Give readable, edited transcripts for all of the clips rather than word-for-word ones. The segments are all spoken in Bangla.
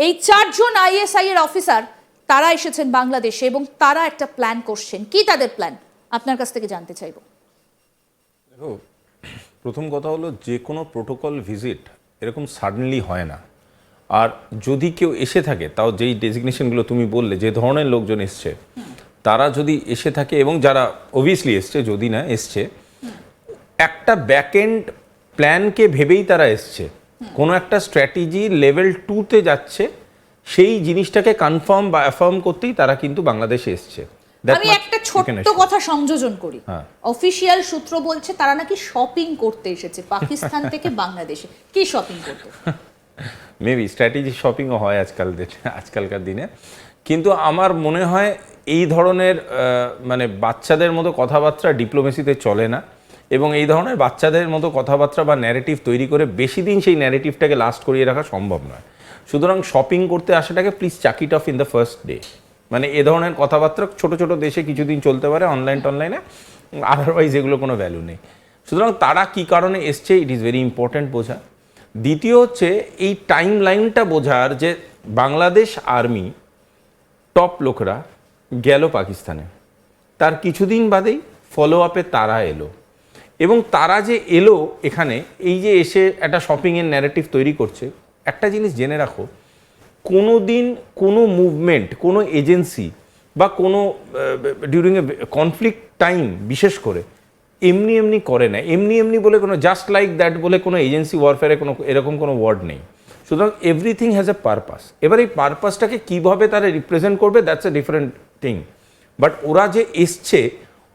এই 4 জন আইএসআই এর অফিসার তারা এসেছেন বাংলাদেশে এবং তারা একটা প্ল্যান করছেন। কি তাদের প্ল্যান আপনার কাছ থেকে জানতে চাইব। দেখো, প্রথম কথা হলো যে কোনো প্রোটোকল ভিজিট এরকম সাডেনলি হয় না। আর যদি কেউ এসে থাকে, তাও যেই ডেজিগনেশনগুলো তুমি বললে, যে ধরনের লোকজন এসছে তারা যদি এসে থাকে এবং যারা অবভিয়াসলি এসছে, যদি না এসছে, একটা ব্যাকএন্ড প্ল্যানকে ভেবেই তারা এসছে। কোনো একটা স্ট্র্যাটেজি লেভেল 2-তে যাচ্ছে, সেই জিনিসটাকে কনফার্ম বা অ্যাফার্ম করতেই তারা কিন্তু বাংলাদেশে এসছে। আমি একটা ছোট্ট কথা সংযোজন করি। অফিশিয়াল সূত্র বলছে তারা নাকি শপিং করতে এসেছে পাকিস্তান থেকে বাংলাদেশে। কি শপিং করতে? মেবি স্ট্র্যাটেজি শপিংও হয় আজকালকার দিনে। কিন্তু আমার মনে হয় এই ধরনের মানে বাচ্চাদের মতো কথাবার্তা ডিপ্লোমেসিতে চলে না, এবং এই ধরনের বাচ্চাদের মতো কথাবার্তা বা ন্যারেটিভ তৈরি করে বেশি দিন সেই ন্যারেটিভটাকে লাস্ট করিয়ে রাখা সম্ভব নয়। সুতরাং শপিং করতে আসাটাকে please chuck it off in the first day. মানে এ ধরনের কথাবার্তা ছোট ছোট দেশে কিছুদিন চলতে পারে অনলাইনে, আদারওয়াইজ এগুলো কোনো ভ্যালু নেই। সুতরাং তারা কি কারণে এসছে, ইট ইজ ভেরি ইম্পর্ট্যান্ট বোঝা। দ্বিতীয় হচ্ছে এই টাইম লাইনটা বোঝার, যে বাংলাদেশ আর্মি টপ লোকরা গেল পাকিস্তানে, তার কিছুদিন বাদেই ফলো আপে তারা এলো, এবং তারা যে এলো এখানে, এই যে এসে একটা শপিংয়ের ন্যারেটিভ তৈরি করছে। একটা জিনিস জেনে রাখো, কোনো দিন কোনো মুভমেন্ট, কোনো এজেন্সি বা কোনো ডিউরিং এ কনফ্লিক্ট টাইম বিশেষ করে এমনি করে না। এমনি বলে কোনো জাস্ট লাইক দ্যাট বলে কোনো এজেন্সি ওয়ারফেয়ারে কোনো এরকম কোনো ওয়ার্ড নেই। সুতরাং এভরিথিং হ্যাজ এ পারপাস। এবার এই পারপাসটাকে কীভাবে তারা রিপ্রেজেন্ট করবে, that's a different thing. But ওরা যে এসছে,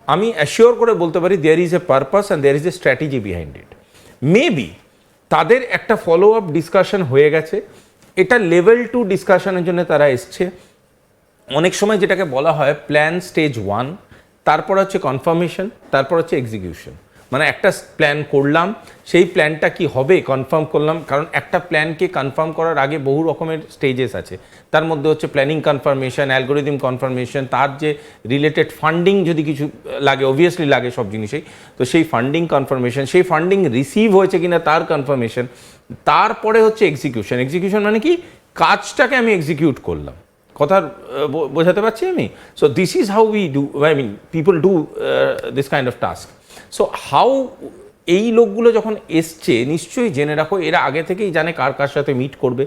আমি অ্যাসিওর করে বলতে পারি there is a purpose and there is a strategy behind it. Maybe তাদের একটা ফলো আপ ডিসকাশন হয়ে গেছে, এটা লেভেল 2 ডিসকাশনের জন্য তারা এসছে। অনেক সময় যেটাকে বলা হয় প্ল্যান স্টেজ 1, তারপর হচ্ছে কনফার্মেশন, তারপর হচ্ছে এক্সিকিউশন। মানে একটা প্ল্যান করলাম, সেই প্ল্যানটা কি হবে কনফার্ম করলাম, কারণ একটা প্ল্যানকে কনফার্ম করার আগে বহু রকমের স্টেজেস আছে। তার মধ্যে হচ্ছে প্ল্যানিং কনফার্মেশন, অ্যালগোরিদম কনফার্মেশন, তার যে রিলেটেড ফান্ডিং যদি কিছু লাগে, অবভিয়াসলি লাগে সব জিনিসেই, তো সেই ফান্ডিং কনফার্মেশন, সেই ফান্ডিং রিসিভ হয়েছে কিনা তার কনফার্মেশন, তারপরে হচ্ছে এক্সিকিউশন। এক্সিকিউশন মানে কি, কাজটাকে আমি এক্সিকিউট করলাম। কথা বোঝাতে পারছি আমি? So this is how we do, I mean people do this kind of task. So how এই লোকগুলো যখন এসছে, নিশ্চয়ই জেনে রাখো এরা আগে থেকেই জানে কার কার সাথে মিট করবে,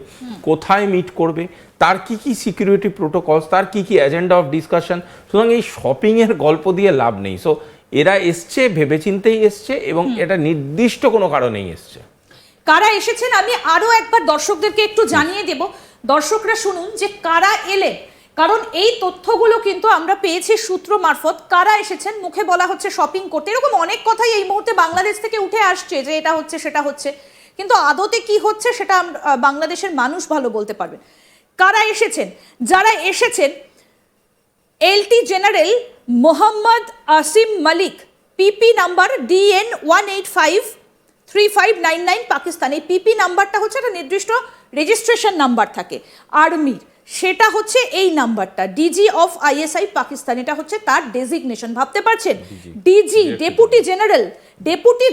কোথায় মিট করবে, তার কি কি সিকিউরিটি প্রোটোকলস, তার কি কি এজেন্ডা অফ ডিসকাশন। সুতরাং এই শপিংয়ের গল্প দিয়ে লাভ নেই। সো এরা এসছে ভেবেচিন্তেই এসছে, এবং এটা নির্দিষ্ট কোনো কারণেই এসছে। কারা এসেছেন আমি আরো একবার দর্শকদেরকে একটু জানিয়ে দেব। দর্শকরা শুনুন যে কারা এলেন, কারণ এই তথ্যগুলো কিন্তু আমরা পেয়েছি সূত্র মারফত। কারা এসেছেন, মুখে বলা হচ্ছে শপিং করতে, এরকম অনেক কথাই এই মুহূর্তে বাংলাদেশ থেকে উঠে আসছে যে এটা হচ্ছে সেটা হচ্ছে, কিন্তু আদতে কি হচ্ছে সেটা বাংলাদেশের মানুষ ভালো বলতে পারবেন। কারা এসেছেন? যারা এসেছেন, এলটি জেনারেল মোহাম্মদ আসিম মালিক, পিপি নাম্বার DN 1853599 পাকিস্তান। এই পিপি নাম্বারটা হচ্ছে একটা নির্দিষ্ট রেজিস্ট্রেশন নাম্বার থাকে আর্মির, সেটা হচ্ছে এই নাম্বারটা, ডিজি অফ ISI পাকিস্তান, এটা হচ্ছে তার ডেজিগনেশন। ভাবতে পারছেন, ডিজি ডেপুটি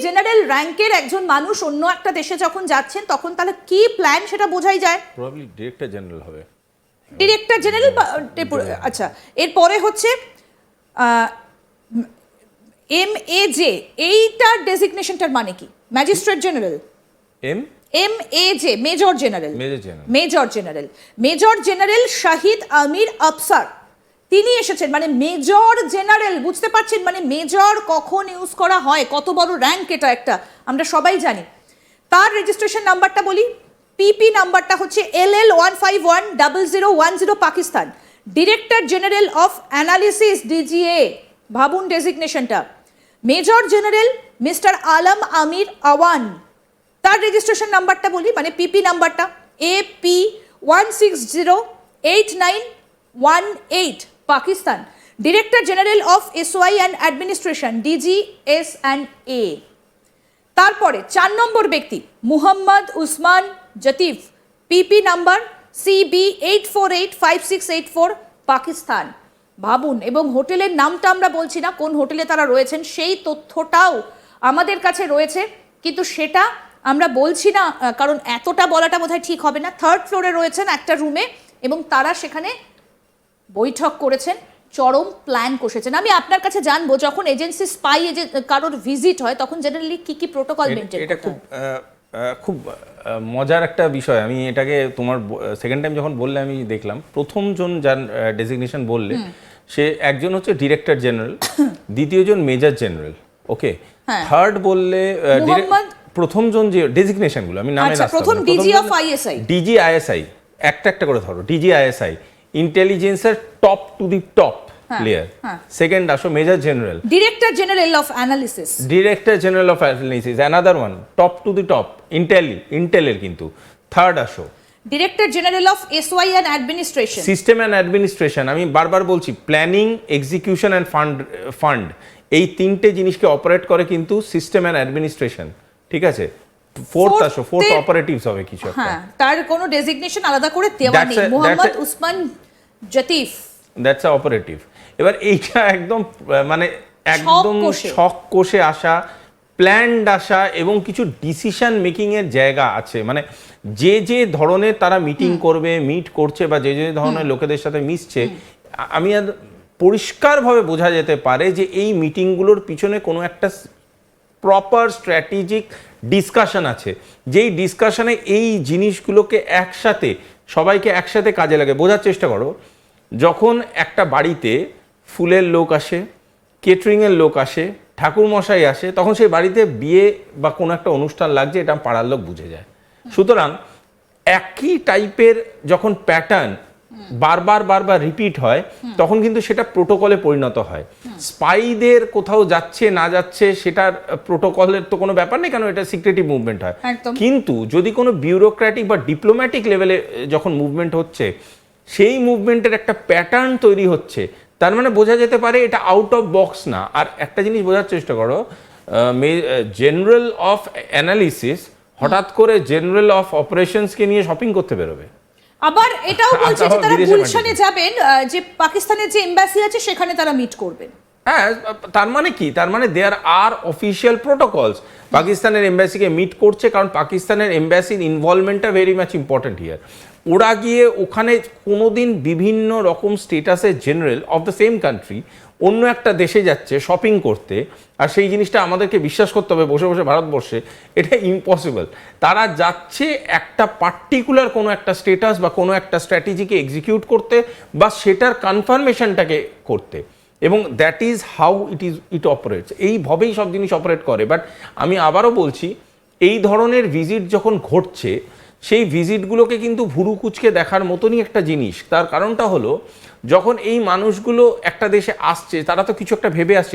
জেনারেল র্যাঙ্কের একজন মানুষ অন্য একটা দেশে যখন যাচ্ছেন, তখন তাহলে কি প্ল্যান সেটা বোঝাই যায়। প্রবাবলি ডিরেক্টর জেনারেল হবে, ডিরেক্টর জেনারেল বা আচ্ছা। এরপরে হচ্ছে MAJ, এইটার ডেজিগনেশনটার মানে কি? Magistrate general. MAJ major general Shahid Amir Afsar, তিনি এসেছেন। মানে মেজর জেনারেল, বুঝতে পারছেন মানে মেজর কখন ইউজ করা হয়, কত বড় র্যাঙ্ক এটা একটা, আমরা সবাই জানি। তার রেজিস্ট্রেশন নাম্বারটা বলি, পিপি নাম্বারটা হচ্ছে LL 1510010 Pakistan. Director general of analysis DGA, ভাবুন ডেজিগনেশনটা। মেজর জেনারেল মিস্টার আলম আমির আওয়ান, তার রেজিস্ট্রেশন নাম্বারটা বলি, মানে পিপি নাম্বারটা AP 1608918 Pakistan. Director general of SOI and administration DGS&A। তারপরে 4 নম্বর ব্যক্তি মুহাম্মদ উসমান জতিফ, পিপি নাম্বার CB 8485684 পাকিস্তান। ভাবুন, এবং হোটেলের নামটা আমরা বলছি না, কোন হোটেলে তারা রয়েছেন সেই তথ্যটাও আমাদের কাছে রয়েছে, কিন্তু সেটা আমরা বলছি না কারণ এতটা বলাটা বোধহয় ঠিক হবে না। 3rd ফ্লোরে রয়েছেন একটা রুমে এবং তারা সেখানে বৈঠক করেছেন, চরম প্ল্যান কষেছেন। আমি আপনার কাছে জানবো, যখন এজেন্সি স্পাই কারোর ভিজিট হয় তখন জেনারেলি কি কি প্রোটোকল মেনটেন এটা খুব মজার একটা বিষয়। আমি এটাকে তোমার সেকেন্ড টাইম যখন বললে আমি দেখলাম, প্রথম জন যার ডেজিগনেশন বললে সে একজন হচ্ছে ডিরেক্টর জেনারেল, দ্বিতীয়জন মেজর জেনারেল, ওকে। থার্ড বললে প্রথম জন যে ডেজিগনেশনগুলো আমি নামে প্রথম DG of ISI, DG ISI, একটা করে ধরো, ডিজি আইএসআই ইন্টেলিজেন্সের top to the top layer. Second আসো major general, director general of analysis, director general of analysis, another one top to the top, ইন্টেলের কিন্তু। থার্ড আসো director general of SY and administration, system and administration. আমি বারবার বলছি, প্ল্যানিং, এক্সিকিউশন অ্যান্ড ফান্ড এই তিনটে জিনিসকে অপারেট করে কিন্তু সিস্টেম অ্যান্ড অ্যাডমিনিস্ট্রেশন, ঠিক আছে। ফোর্থ আসো, ফোর্থ অপারেটিভস হবে কিছু একটা। হ্যাঁ, তার কোনো ডেজিগনেশন আলাদা করে দেওয়া নেই, Mohammad Usman Jatif, that's a operative. এবার এইটা একদম মানে একদম ছক কষে আসা, প্ল্যান্ড আসা এবং কিছু ডিসিশন মেকিং এর জায়গা আছে। মানে যে যে ধরনের তারা মিটিং করবে, মিট করছে বা যে যে ধরনের লোকেদের সাথে মিশছে, আমি আর পরিষ্কারভাবে বোঝা যেতে পারে যে এই মিটিংগুলোর পিছনে কোনো একটা প্রপার স্ট্র্যাটেজিক ডিসকাশন আছে, যেই ডিসকাশনে এই জিনিসগুলোকে একসাথে সবাইকে একসাথে কাজে লাগে। বোঝার চেষ্টা করো, যখন একটা বাড়িতে ফুলের লোক আসে, কেটারিংয়ের লোক আসে, ঠাকুরমশাই আসে, তখন সেই বাড়িতে বিয়ে বা কোনো একটা অনুষ্ঠান লাগছে, এটা পাড়ার লোক বুঝে যায়। সুতরাং একই টাইপের যখন প্যাটার্ন বারবার রিপিট হয়, তখন কিন্তু সেটা প্রোটোকলে পরিণত হয়। স্পাইদের কোথাও যাচ্ছে না যাচ্ছে সেটার প্রোটোকলের তো কোনো ব্যাপার নেই, কারণ এটা সিক্রেটিভ মুভমেন্ট হয়। কিন্তু যদি কোনো বিউরোক্র্যাটিক বা ডিপ্লোম্যাটিক লেভেলে যখন মুভমেন্ট হচ্ছে, সেই মুভমেন্টের একটা প্যাটার্ন তৈরি হচ্ছে, তার মানে বোঝা যেতে পারে এটা আউট অফ বক্স না। আর একটা জিনিস বোঝার চেষ্টা করো, জেনারেল অফ অ্যানালিসিস হঠাৎ করে জেনারেল অফ অপারেশনসকে নিয়ে শপিং করতে বেরোবে। আবার এটাও বলছে যে তারা গুলশানে যাবেন, যে পাকিস্তানের যে এমবাসি আছে সেখানে তারা মিট করবেন। হ্যাঁ, তার মানে কি? তার মানে দেয়ার আর অফিসিয়াল প্রোটোকলস। পাকিস্তানের এমবাসিকে মিট করছে, কারণ পাকিস্তানের এমবাসির ইনভলভমেন্টটা ভেরি মাচ ইম্পর্টেন্ট হিয়ার। ওরা গিয়ে ওখানে কোনোদিন বিভিন্ন রকম স্টেটাসের general of the same country অন্য একটা দেশে যাচ্ছে শপিং করতে, আর সেই জিনিসটা আমাদেরকে বিশ্বাস করতে হবে বসে বসে ভারতবর্ষে, এটা ইম্পসিবল। তারা যাচ্ছে একটা পার্টিকুলার কোনো একটা স্টেটাস বা কোনো একটা স্ট্র্যাটেজিকে এক্সিকিউট করতে বা সেটার কনফার্মেশনটাকে করতে, এবং that is how it operates. এইভাবেই সব জিনিস অপারেট করে। বাট আমি আবারও বলছি, এই ধরনের ভিজিট যখন ঘটছে, সেই ভিজিটগুলোকে কিন্তু ভুরু কুচকে দেখার মতনই একটা জিনিস। তার কারণটা হলো, যখন এই মানুষগুলো একটা দেশে আসছে, তারা তো কিছু একটা ভেবে আসছে।